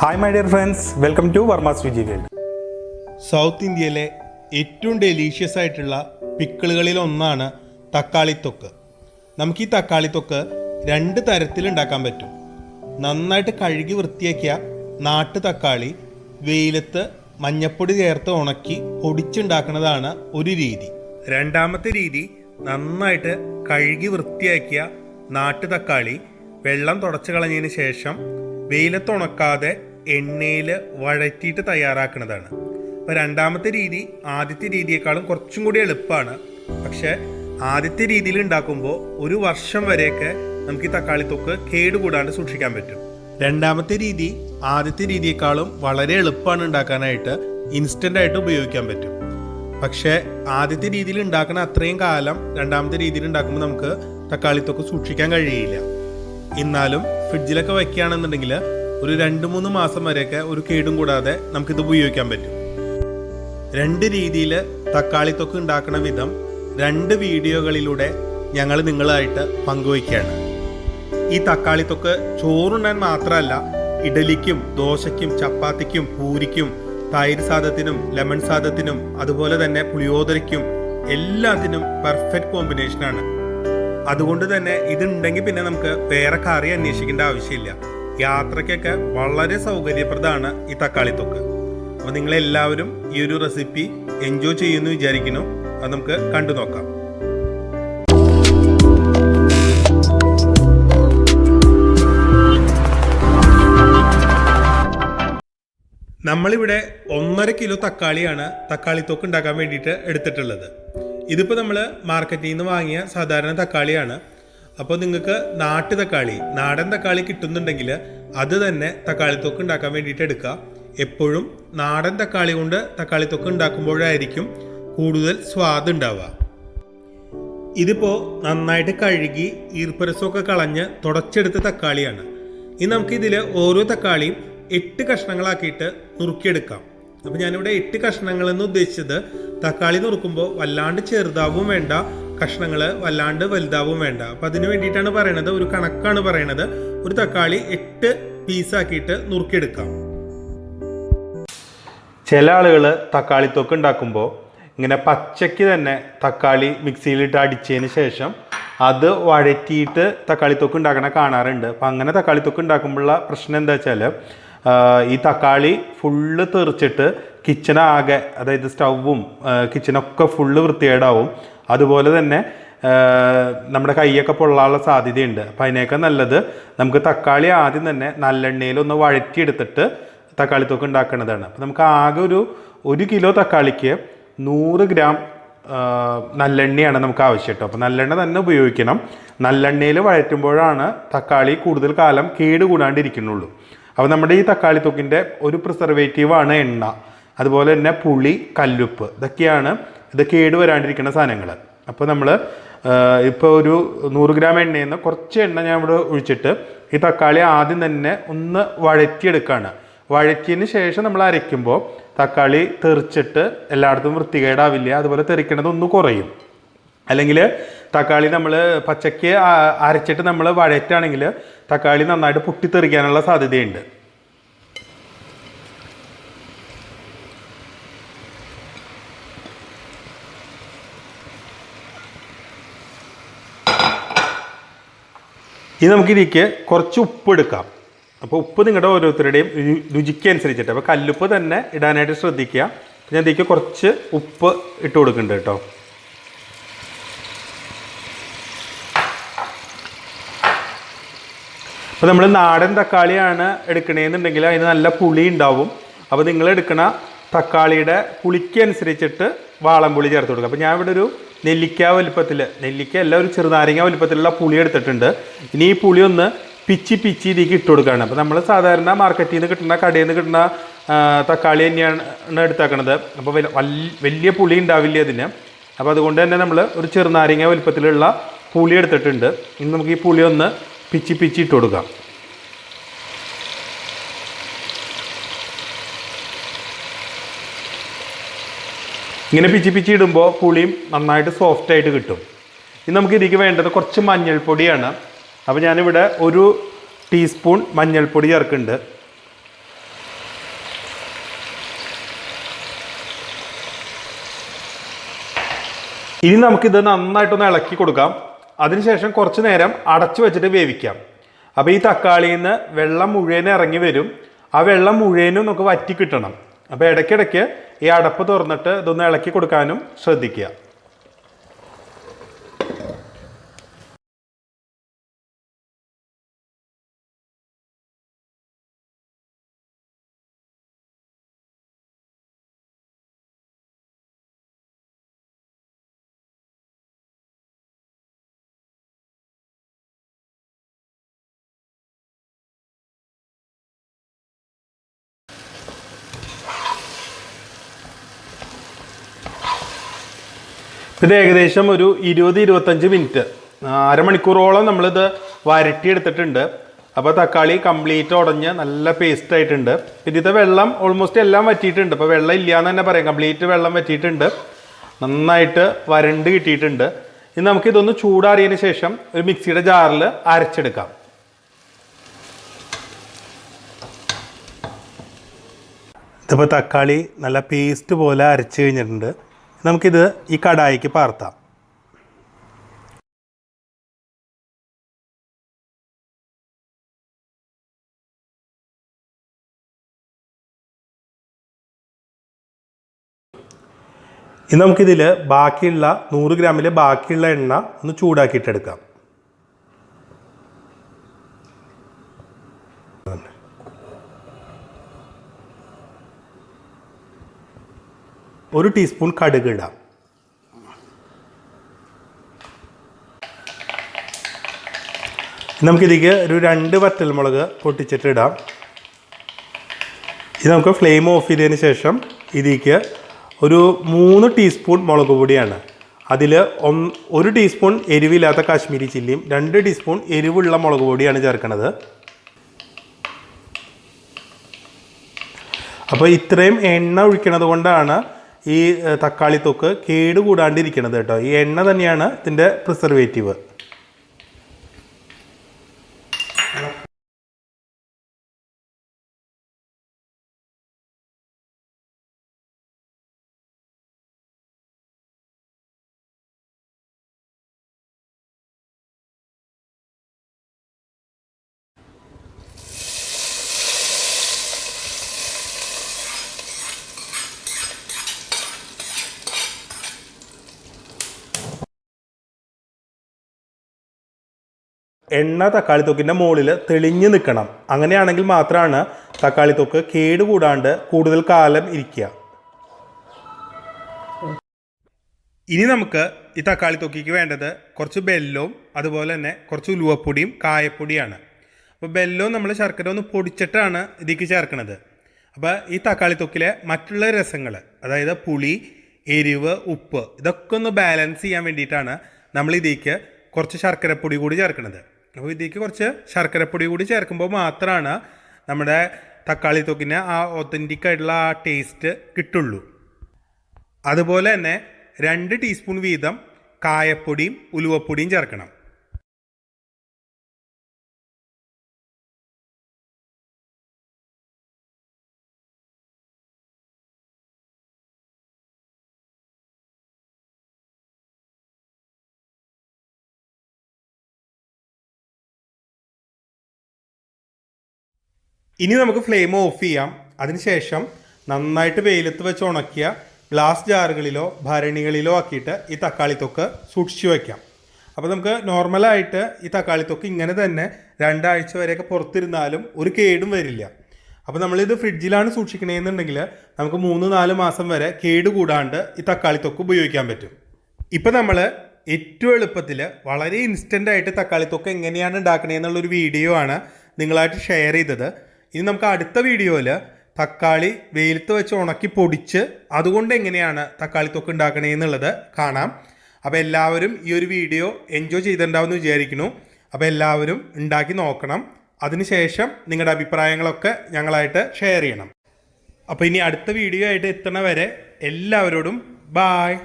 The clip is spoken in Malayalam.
Hi my dear friends, welcome to Varma's Viji world. South ഇന്ത്യയിലെ ഏറ്റവും ഡെലീഷ്യസ് ആയിട്ടുള്ള പിക്കിളുകളിൽ ഒന്നാണ് തക്കാളി തൊക്ക്. നമുക്ക് ഈ തക്കാളി തൊക്ക് രണ്ട് തരത്തിൽ ഉണ്ടാക്കാൻ പറ്റും. നന്നായിട്ട് കഴുകി വൃത്തിയാക്കിയ നാട്ടു തക്കാളി വെയിലത്ത് മഞ്ഞപ്പൊടി ചേർത്ത് ഉണക്കി പൊടിച്ചുണ്ടാക്കുന്നതാണ് ഒരു രീതി. രണ്ടാമത്തെ രീതി നന്നായിട്ട് കഴുകി വൃത്തിയാക്കിയ നാട്ടു തക്കാളി വെള്ളം തുടച്ചു കളഞ്ഞതിന് ശേഷം വെയിലത്ത് ഉണക്കാതെ എണ്ണയിൽ വഴറ്റിയിട്ട് തയ്യാറാക്കുന്നതാണ്. അപ്പോൾ രണ്ടാമത്തെ രീതി ആദ്യത്തെ രീതിയേക്കാളും കുറച്ചും കൂടി എളുപ്പമാണ്. പക്ഷേ ആദ്യത്തെ രീതിയിൽ ഉണ്ടാക്കുമ്പോൾ ഒരു വർഷം വരെയൊക്കെ നമുക്ക് ഈ തക്കാളി തൊക്ക് കേടുകൂടാണ്ട് സൂക്ഷിക്കാൻ പറ്റും. രണ്ടാമത്തെ രീതി ആദ്യത്തെ രീതിയേക്കാളും വളരെ എളുപ്പമാണ് ഉണ്ടാക്കാനായിട്ട്, ഇൻസ്റ്റൻ്റ് ആയിട്ട് ഉപയോഗിക്കാൻ പറ്റും. പക്ഷേ ആദ്യത്തെ രീതിയിൽ ഉണ്ടാക്കുന്ന അത്രയും കാലം രണ്ടാമത്തെ രീതിയിൽ ഉണ്ടാക്കുമ്പോൾ നമുക്ക് തക്കാളി തൊക്ക് സൂക്ഷിക്കാൻ കഴിയില്ല. എന്നാലും ഫ്രിഡ്ജിലൊക്കെ വയ്ക്കുകയാണെന്നുണ്ടെങ്കിൽ ഒരു 2-3 മാസം വരെയൊക്കെ ഒരു കേടും കൂടാതെ നമുക്കിത് ഉപയോഗിക്കാൻ പറ്റും. രണ്ട് രീതിയിൽ തക്കാളി തൊക്ക് ഉണ്ടാക്കുന്ന വിധം 2 വീഡിയോകളിലൂടെ ഞങ്ങൾ നിങ്ങളായിട്ട് പങ്കുവയ്ക്കുകയാണ്. ഈ തക്കാളി തൊക്ക് ചോറുണ്ണാൻ മാത്രമല്ല, ഇഡലിക്കും ദോശയ്ക്കും ചപ്പാത്തിക്കും പൂരിക്കും തൈര് സാദത്തിനും ലെമൺ സാദത്തിനും അതുപോലെ തന്നെ പുളിയോദരയ്ക്കും എല്ലാത്തിനും പെർഫെക്റ്റ് കോമ്പിനേഷനാണ്. അതുകൊണ്ട് തന്നെ ഇതുണ്ടെങ്കിൽ പിന്നെ നമുക്ക് വേറെ കറി അന്വേഷിക്കേണ്ട ആവശ്യമില്ല. യാത്രയ്ക്കൊക്കെ വളരെ സൗകര്യപ്രദമാണ് ഈ തക്കാളി തൊക്ക്. അപ്പോൾ നിങ്ങളെല്ലാവരും ഈ ഒരു റെസിപ്പി എൻജോയ് ചെയ്യുമെന്ന് വിചാരിക്കുന്നു. അത് നമുക്ക് കണ്ടു നോക്കാം. നമ്മളിവിടെ 1.5 കിലോ തക്കാളിയാണ് തക്കാളി തൊക്ക് ഉണ്ടാക്കാൻ വേണ്ടിയിട്ട് എടുത്തിട്ടുള്ളത്. ഇതിപ്പോൾ നമ്മൾ മാർക്കറ്റിൽ നിന്ന് വാങ്ങിയ സാധാരണ തക്കാളിയാണ്. അപ്പോൾ നിങ്ങൾക്ക് നാട്ടു തക്കാളി, നാടൻ തക്കാളി കിട്ടുന്നുണ്ടെങ്കിൽ അത് തന്നെ തക്കാളി തൊക്ക് ഉണ്ടാക്കാൻ വേണ്ടിയിട്ട് എടുക്കുക. എപ്പോഴും നാടൻ തക്കാളി കൊണ്ട് തക്കാളി തൊക്ക് ഉണ്ടാക്കുമ്പോഴായിരിക്കും കൂടുതൽ സ്വാദ് ഉണ്ടാവുക. ഇതിപ്പോൾ നന്നായിട്ട് കഴുകി ഈർപ്പരസമൊക്കെ കളഞ്ഞ് തുടച്ചെടുത്ത തക്കാളിയാണ്. ഇനി നമുക്കിതിൽ ഓരോ തക്കാളിയും 8 കഷ്ണങ്ങളാക്കിയിട്ട് നുറുക്കിയെടുക്കാം. അപ്പോൾ ഞാനിവിടെ 8 കഷ്ണങ്ങളെന്ന് ഉദ്ദേശിച്ചത് തക്കാളി നുറുക്കുമ്പോൾ വല്ലാണ്ട് ചെറുതാവും വേണ്ട, കഷ്ണങ്ങൾ വല്ലാണ്ട് വലുതാവും വേണ്ട. അപ്പം അതിന് വേണ്ടിയിട്ടാണ് പറയണത്, ഒരു കണക്കാണ് പറയണത്. ഒരു തക്കാളി 8 പീസാക്കിയിട്ട് നുറുക്കിയെടുക്കാം. ചില ആളുകൾ തക്കാളി തൊക്ക് ഉണ്ടാക്കുമ്പോൾ ഇങ്ങനെ പച്ചയ്ക്ക് തന്നെ തക്കാളി മിക്സിയിലിട്ട് അടിച്ചതിന് ശേഷം അത് വഴറ്റിയിട്ട് തക്കാളി തൊക്ക് ഉണ്ടാക്കണ കാണാറുണ്ട്. അപ്പം അങ്ങനെ തക്കാളി തൊക്ക് ഉണ്ടാക്കുമ്പോഴുള്ള പ്രശ്നം എന്താ വെച്ചാൽ ഈ തക്കാളി ഫുള്ള് തെറിച്ചിട്ട് കിച്ചണാകെ, അതായത് സ്റ്റൗവും കിച്ചണൊക്കെ ഫുള്ള് വൃത്തികേടാവും. അതുപോലെ തന്നെ നമ്മുടെ കൈയൊക്കെ പൊള്ളാനുള്ള സാധ്യതയുണ്ട്. അപ്പം അതിനേക്കാൾ നല്ലത് നമുക്ക് തക്കാളി ആദ്യം തന്നെ നല്ലെണ്ണയിലൊന്ന് വഴറ്റിയെടുത്തിട്ട് തക്കാളി തൊക്ക് ഉണ്ടാക്കുന്നതാണ്. അപ്പം നമുക്ക് ആകെ ഒരു 1 കിലോ തക്കാളിക്ക് 100 ഗ്രാം നല്ലെണ്ണയാണ് നമുക്ക് ആവശ്യം കേട്ടോ. അപ്പോൾ നല്ലെണ്ണ തന്നെ ഉപയോഗിക്കണം. നല്ലെണ്ണയിൽ വഴറ്റുമ്പോഴാണ് തക്കാളി കൂടുതൽ കാലം കേടുകൂടാണ്ടിരിക്കുന്നുള്ളൂ. അപ്പോൾ നമ്മുടെ ഈ തക്കാളി തൊക്കിൻ്റെ ഒരു പ്രിസർവേറ്റീവാണ് എണ്ണ. അതുപോലെ തന്നെ പുളി, കല്ലുപ്പ്, ഇതൊക്കെയാണ് ഇത് കേട് വരാണ്ടിരിക്കുന്ന സാധനങ്ങൾ. അപ്പോൾ നമ്മൾ ഇപ്പോൾ ഒരു 100 ഗ്രാം എണ്ണയിൽ നിന്ന് കുറച്ച് എണ്ണ ഞാൻ ഇവിടെ ഒഴിച്ചിട്ട് ഈ തക്കാളി ആദ്യം തന്നെ ഒന്ന് വഴറ്റിയെടുക്കുകയാണ്. വഴറ്റിയതിന് ശേഷം നമ്മൾ അരയ്ക്കുമ്പോൾ തക്കാളി തെറിച്ചിട്ട് എല്ലായിടത്തും വൃത്തികേടാവില്ല. അതുപോലെ തെറിക്കണത് ഒന്ന് കുറയും. അല്ലെങ്കിൽ തക്കാളി നമ്മൾ പച്ചയ്ക്ക് അരച്ചിട്ട് നമ്മൾ വഴറ്റാണെങ്കിൽ തക്കാളി നന്നായിട്ട് പൊട്ടിത്തെറിക്കാനുള്ള സാധ്യതയുണ്ട്. ഇനി നമുക്കിതിലേക്ക് കുറച്ച് ഉപ്പ് എടുക്കാം. അപ്പോൾ ഉപ്പ് നിങ്ങളുടെ ഓരോരുത്തരുടെയും രുചിക്ക് അനുസരിച്ചിട്ട്, അപ്പോൾ കല്ലുപ്പ് തന്നെ ഇടാനായിട്ട് ശ്രദ്ധിക്കുക. ഞാൻ ഇതിലേക്ക് കുറച്ച് ഉപ്പ് ഇട്ട് കൊടുക്കുന്നുണ്ട് കേട്ടോ. അപ്പോൾ നമ്മൾ നാടൻ തക്കാളിയാണ് എടുക്കണേന്നുണ്ടെങ്കിൽ അതിന് നല്ല പുളി ഉണ്ടാവും. അപ്പോൾ നിങ്ങൾ എടുക്കണ തക്കാളിയുടെ പുളിക്ക് അനുസരിച്ചിട്ട് വാളംപുളി ചേർത്ത് കൊടുക്കുക. അപ്പോൾ ഞാൻ ഇവിടെ ഒരു നെല്ലിക്ക വലുപ്പത്തിൽ, നെല്ലിക്ക അല്ല ഒരു ചെറുനാരങ്ങ വലുപ്പത്തിലുള്ള പുളി എടുത്തിട്ടുണ്ട്. ഇനി ഈ പുളി ഒന്ന് പിച്ചി ഇതിലേക്ക് ഇട്ട് കൊടുക്കുകയാണ്. അപ്പോൾ നമ്മൾ സാധാരണ മാർക്കറ്റിൽ നിന്ന് കിട്ടുന്ന, കടയിൽ നിന്ന് കിട്ടുന്ന തക്കാളി തന്നെയാണ് എടുത്താക്കണത്. അപ്പോൾ വലിയ പുളി ഉണ്ടാവില്ല അതിന്. അപ്പോൾ അതുകൊണ്ട് തന്നെ നമ്മൾ ഒരു ചെറുനാരങ്ങ വലുപ്പത്തിലുള്ള പുളി എടുത്തിട്ടുണ്ട്. ഇനി നമുക്ക് ഈ പുളി ഒന്ന് പിച്ചി ഇട്ട് കൊടുക്കാം. ഇങ്ങനെ പിച്ചി ഇടുമ്പോൾ പുളിയും നന്നായിട്ട് സോഫ്റ്റായിട്ട് കിട്ടും. ഇനി നമുക്ക് ഇതിലേക്ക് വേണ്ടത് കുറച്ച് മഞ്ഞൾപ്പൊടിയാണ്. അപ്പോൾ ഞാനിവിടെ 1 ടീസ്പൂൺ മഞ്ഞൾപ്പൊടി ചേർക്കുന്നുണ്ട്. ഇനി നമുക്കിത് നന്നായിട്ടൊന്ന് ഇളക്കി കൊടുക്കാം. അതിനുശേഷം കുറച്ച് നേരം അടച്ചു വെച്ചിട്ട് വേവിക്കാം. അപ്പോൾ ഈ തക്കാളിയിൽ നിന്ന് വെള്ളം മുഴുവനും ഇറങ്ങി വരും. ആ വെള്ളം മുഴുവനും നമുക്ക് വറ്റി കിട്ടണം. അപ്പോൾ ഇടയ്ക്കിടയ്ക്ക് ഈ അടപ്പ് തുറന്നിട്ട് ഇതൊന്ന് ഇളക്കി കൊടുക്കാനും ശ്രദ്ധിക്കുക. ഇത് ഏകദേശം ഒരു 20-25 മിനിറ്റ്, അരമണിക്കൂറോളം നമ്മളിത് വരട്ടിയെടുത്തിട്ടുണ്ട്. അപ്പോൾ തക്കാളി കംപ്ലീറ്റ് ഉടഞ്ഞ് നല്ല പേസ്റ്റ് ആയിട്ടുണ്ട്. ഇതിൻ്റെ വെള്ളം ഓൾമോസ്റ്റ് എല്ലാം വറ്റിയിട്ടുണ്ട്. ഇപ്പോൾ വെള്ളം ഇല്ല എന്ന് തന്നെ പറയാം, കംപ്ലീറ്റ് വെള്ളം വറ്റിയിട്ടുണ്ട്. നന്നായിട്ട് വരണ്ട് കിട്ടിയിട്ടുണ്ട്. ഇനി നമുക്കിതൊന്ന് ചൂടാറിയതിന് ശേഷം ഒരു മിക്സിയുടെ ജാറിൽ അരച്ചെടുക്കാം. ഇതിപ്പോൾ തക്കാളി നല്ല പേസ്റ്റ് പോലെ അരച്ച് കഴിഞ്ഞിട്ടുണ്ട്. നമുക്കിത് ഈ കടായിക്ക് പാർത്താം. ഇനി നമുക്കിതിൽ ബാക്കിയുള്ള 100 ഗ്രാമിൽ ബാക്കിയുള്ള എണ്ണ ഒന്ന് ചൂടാക്കിയിട്ടെടുക്കാം. ഒരു ടീസ്പൂൺ കടുക് ഇടാം. നമുക്കിതിലേക്ക് ഒരു 2 വറ്റൽമുളക് പൊട്ടിച്ചിട്ട് ഇടാം. ഇത് നമുക്ക് ഫ്ലെയിം ഓഫ് ചെയ്തതിന് ശേഷം ഇതിലേക്ക് ഒരു 3 ടീസ്പൂൺ മുളക് പൊടിയാണ്. അതിൽ 1 ടീസ്പൂൺ എരിവില്ലാത്ത കാശ്മീരി ചില്ലിയും 2 ടീസ്പൂൺ എരിവുള്ള മുളക് പൊടിയാണ് ചേർക്കുന്നത്. അപ്പോൾ ഇത്രയും എണ്ണ ഒഴിക്കണത് കൊണ്ടാണ് ഈ തക്കാളി തൊക്ക് കേടുകൂടാണ്ടിരിക്കണത് കേട്ടോ. ഈ എണ്ണ തന്നെയാണ് ഇതിൻ്റെ പ്രിസർവേറ്റീവ്. എണ്ണ തക്കാളി തൊക്കിൻ്റെ മുകളിൽ തെളിഞ്ഞ് നിൽക്കണം. അങ്ങനെയാണെങ്കിൽ മാത്രമാണ് തക്കാളി തൊക്ക് കേടുകൂടാണ്ട് കൂടുതൽ കാലം ഇരിക്കുക. ഇനി നമുക്ക് ഈ തക്കാളി തൊക്കിക്ക് വേണ്ടത് കുറച്ച് ബെല്ലവും അതുപോലെ തന്നെ കുറച്ച് ഉലുവപ്പൊടിയും കായപ്പൊടിയാണ്. അപ്പോൾ ബെല്ലവും നമ്മൾ ശർക്കര ഒന്ന് പൊടിച്ചിട്ടാണ് ഇതിലേക്ക് ചേർക്കുന്നത്. അപ്പോൾ ഈ തക്കാളി തൊക്കിലെ മറ്റുള്ള രസങ്ങൾ, അതായത് പുളി, എരിവ്, ഉപ്പ്, ഇതൊക്കെ ഒന്ന് ബാലൻസ് ചെയ്യാൻ വേണ്ടിയിട്ടാണ് നമ്മൾ ഇതിലേക്ക് കുറച്ച് ശർക്കരപ്പൊടി കൂടി ചേർക്കുന്നത്. അപ്പോൾ ഇതിലേക്ക് കുറച്ച് ശർക്കരപ്പൊടി കൂടി ചേർക്കുമ്പോൾ മാത്രമാണ് നമ്മുടെ തക്കാളി തൊക്കിന് ആ ഒത്തൻറ്റിക് ആയിട്ടുള്ള ആ ടേസ്റ്റ് കിട്ടുള്ളൂ. അതുപോലെ തന്നെ 2 ടീസ്പൂൺ വീതം കായപ്പൊടിയും ഉലുവപ്പൊടിയും ചേർക്കണം. ഇനി നമുക്ക് ഫ്ലെയിം ഓഫ് ചെയ്യാം. അതിനുശേഷം നന്നായിട്ട് വെയിലത്ത് വെച്ച് ഉണക്കിയ ഗ്ലാസ് ജാറുകളിലോ ഭരണികളിലോ ആക്കിയിട്ട് ഈ തക്കാളി തൊക്ക് സൂക്ഷിച്ചു വയ്ക്കാം. അപ്പോൾ നമുക്ക് നോർമലായിട്ട് ഈ തക്കാളി തൊക്ക് ഇങ്ങനെ തന്നെ 2 ആഴ്ച വരെയൊക്കെ പുറത്തിരുന്നാലും ഒരു കേടും വരില്ല. അപ്പോൾ നമ്മളിത് ഫ്രിഡ്ജിലാണ് സൂക്ഷിക്കണമെന്നുണ്ടെങ്കിൽ നമുക്ക് 3-4 മാസം വരെ കേടുകൂടാണ്ട് ഈ തക്കാളി തൊക്ക് ഉപയോഗിക്കാൻ പറ്റും. ഇപ്പം നമ്മൾ ഏറ്റവും എളുപ്പത്തിൽ വളരെ ഇൻസ്റ്റൻ്റായിട്ട് തക്കാളി തൊക്ക് എങ്ങനെയാണ് ഉണ്ടാക്കണതെന്നുള്ളൊരു വീഡിയോ ആണ് നിങ്ങളായിട്ട് ഷെയർ ചെയ്തത്. ഇനി നമുക്ക് അടുത്ത വീഡിയോയിൽ തക്കാളി വെയിലത്ത് വെച്ച് ഉണക്കി പൊടിച്ച് അതുകൊണ്ട് എങ്ങനെയാണ് തക്കാളി തൊക്ക് ഉണ്ടാക്കണേന്നുള്ളത് കാണാം. അപ്പോൾ എല്ലാവരും ഈ ഒരു വീഡിയോ എൻജോയ് ചെയ്തിട്ടുണ്ടാവുമെന്ന് വിചാരിക്കുന്നു. അപ്പോൾ എല്ലാവരും ഉണ്ടാക്കി നോക്കണം. അതിനുശേഷം നിങ്ങളുടെ അഭിപ്രായങ്ങളൊക്കെ ഞങ്ങളായിട്ട് ഷെയർ ചെയ്യണം. അപ്പോൾ ഇനി അടുത്ത വീഡിയോ ആയിട്ട് എത്തണ വരെ എല്ലാവരോടും ബായ്.